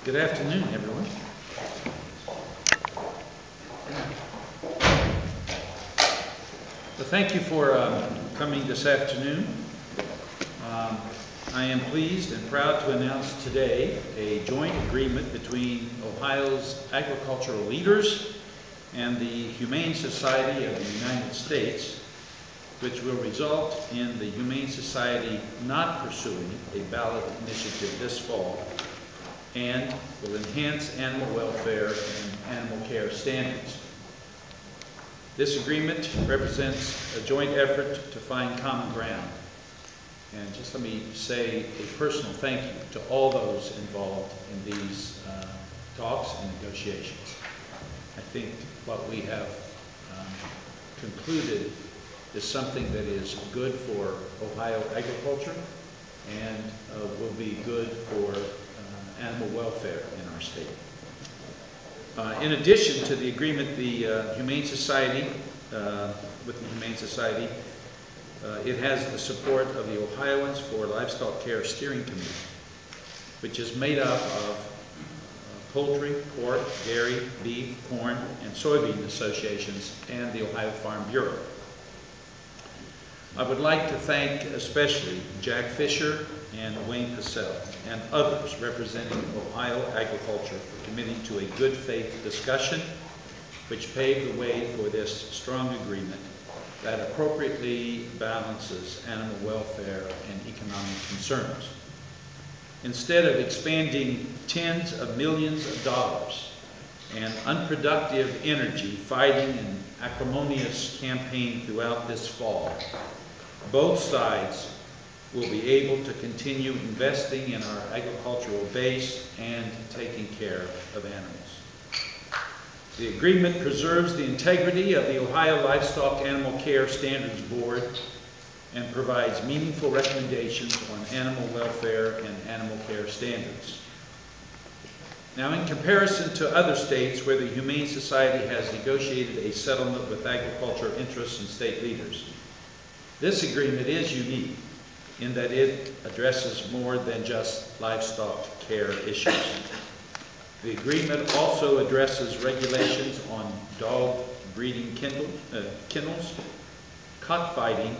Good afternoon, everyone. Well, thank you for coming this afternoon. I am pleased and proud to announce today a joint agreement between Ohio's agricultural leaders and the Humane Society of the United States, which will result in the Humane Society not pursuing a ballot initiative this fall and will enhance animal welfare and animal care standards. This agreement represents a joint effort to find common ground. And just let me say a personal thank you to all those involved in these talks and negotiations. I think what we have concluded is something that is good for Ohio agriculture and will be good for animal welfare in our state. In addition to the agreement, the Humane Society, with the Humane Society, it has the support of the Ohioans for Livestock Care Steering Committee, which is made up of poultry, pork, dairy, beef, corn, and soybean associations and the Ohio Farm Bureau. I would like to thank especially Jack Fisher and Wayne Pacelle and others representing Ohio agriculture for committing to a good faith discussion which paved the way for this strong agreement that appropriately balances animal welfare and economic concerns. Instead of expending tens of millions of dollars and unproductive energy fighting an acrimonious campaign throughout this fall, both sides will be able to continue investing in our agricultural base and taking care of animals. The agreement preserves the integrity of the Ohio Livestock Animal Care Standards Board and provides meaningful recommendations on animal welfare and animal care standards. Now, in comparison to other states where the Humane Society has negotiated a settlement with agriculture interests and state leaders, this agreement is unique in that it addresses more than just livestock care issues. The agreement also addresses regulations on dog breeding kennels, cockfighting,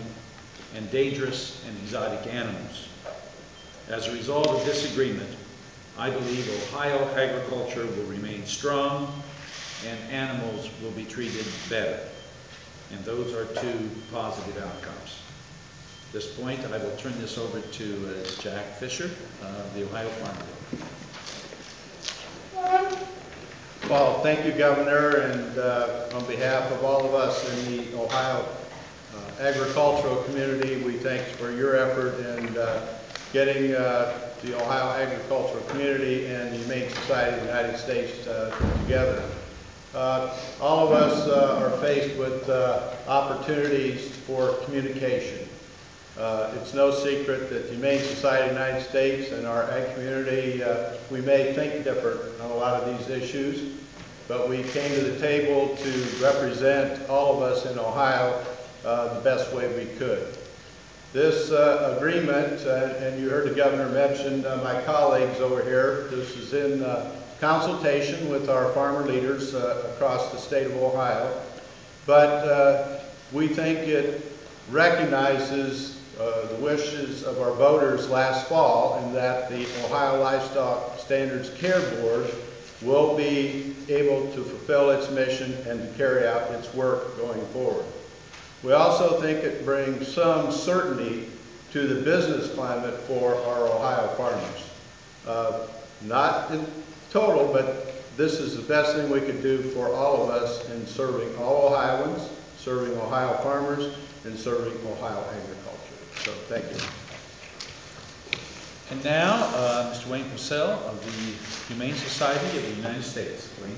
and dangerous and exotic animals. As a result of this agreement, I believe Ohio agriculture will remain strong and animals will be treated better. And those are two positive outcomes. At this point, I will turn this over to Jack Fisher, the Ohio Farm Bureau. Well, thank you, Governor, and on behalf of all of us in the Ohio agricultural community, we thank you for your effort in getting the Ohio agricultural community and the Humane Society of the United States together. All of us are faced with opportunities for communication. It's no secret that the Humane Society of the United States and our ag community, we may think different on a lot of these issues, but we came to the table to represent all of us in Ohio the best way we could. This agreement, and you heard the Governor mention my colleagues over here, this is in consultation with our farmer leaders across the state of Ohio, but we think it recognizes the wishes of our voters last fall, and that the Ohio Livestock Standards Care Board will be able to fulfill its mission and to carry out its work going forward. We also think it brings some certainty to the business climate for our Ohio farmers. Not in total, but this is the best thing we could do for all of us in serving all Ohioans, serving Ohio farmers, and serving Ohio agriculture. So, thank you. And now, Mr. Wayne Pacelle of the Humane Society of the United States. Wayne.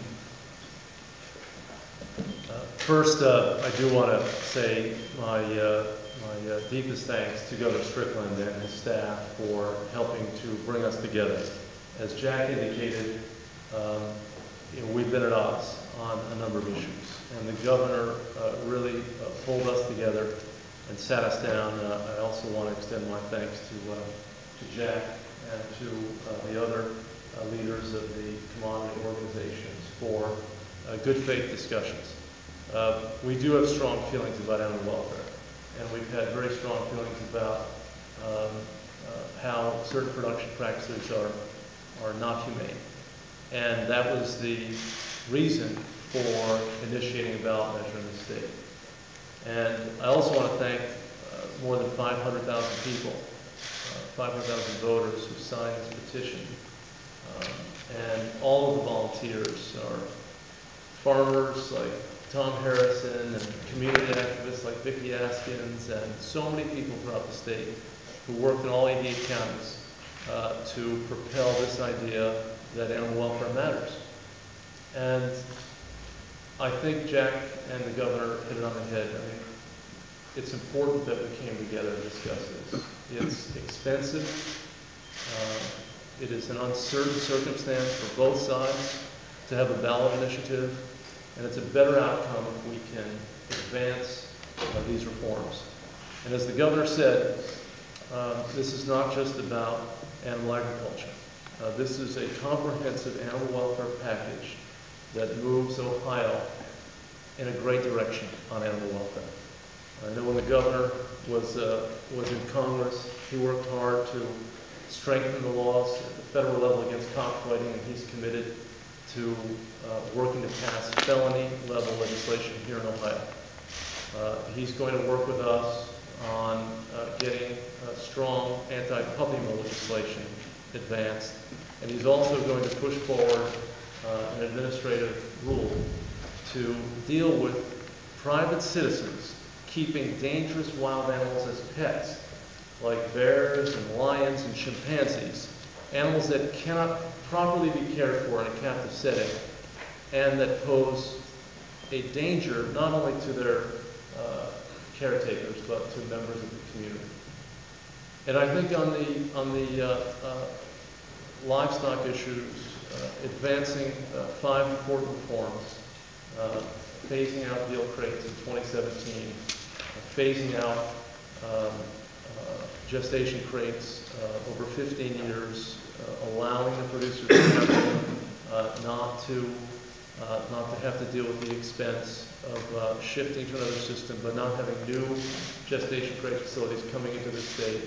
First, I do want to say my deepest thanks to Governor Strickland and his staff for helping to bring us together. As Jack indicated, we've been at odds on a number of issues, and the Governor really pulled us together and sat us down. I also want to extend my thanks to Jack and to the other leaders of the commodity organizations for good faith discussions. We do have strong feelings about animal welfare, and we've had very strong feelings about how certain production practices are not humane. And that was the reason for initiating a ballot measure in the state. And I also want to thank more than 500,000 people, 500,000 voters who signed this petition. And all of the volunteers are farmers like Tom Harrison and community activists like Vicki Askins and so many people throughout the state who worked in all 88 counties to propel this idea that animal welfare matters. And I think Jack and the governor hit it on the head. I mean, it's important that we came together to discuss this. It's expensive. It is an uncertain circumstance for both sides to have a ballot initiative, and it's a better outcome if we can advance these reforms. And as the governor said, this is not just about animal agriculture. This is a comprehensive animal welfare package that moves Ohio in a great direction on animal welfare. I know when the governor was in Congress, he worked hard to strengthen the laws at the federal level against cockfighting, and he's committed to working to pass felony-level legislation here in Ohio. He's going to work with us on getting strong anti-puppy mill legislation advanced, and he's also going to push forward an administrative rule to deal with private citizens keeping dangerous wild animals as pets, like bears and lions and chimpanzees, animals that cannot properly be cared for in a captive setting, and that pose a danger not only to their caretakers, but to members of the community. And I think on the livestock issues, advancing 5 important reforms, phasing out veal crates in 2017, phasing out gestation crates over 15 years, allowing the producers not to have to deal with the expense of shifting to another system, but not having new gestation crate facilities coming into the state.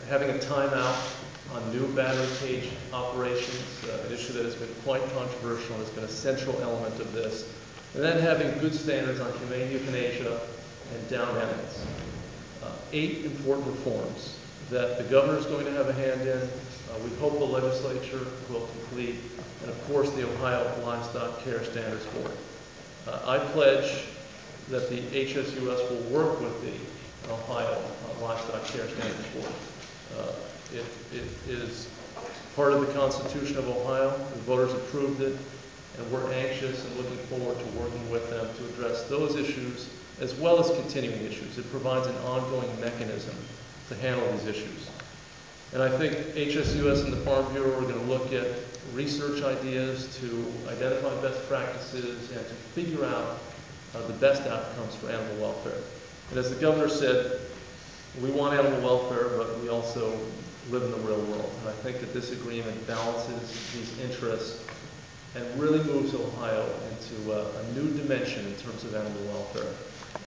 Having a timeout on new battery cage operations, an issue that has been quite controversial and has been a central element of this. And then having good standards on humane euthanasia and down animals. 8 important reforms that the governor is going to have a hand in. We hope the legislature will complete, and of course the Ohio Livestock Care Standards Board. I pledge that the HSUS will work with the Ohio Livestock Care Standards Board. It is part of the Constitution of Ohio. The voters approved it, and we're anxious and looking forward to working with them to address those issues as well as continuing issues. It provides an ongoing mechanism to handle these issues. And I think HSUS and the Farm Bureau are going to look at research ideas to identify best practices and to figure out the best outcomes for animal welfare. And as the governor said, we want animal welfare, but we also live in the real world. And I think that this agreement balances these interests and really moves Ohio into a new dimension in terms of animal welfare.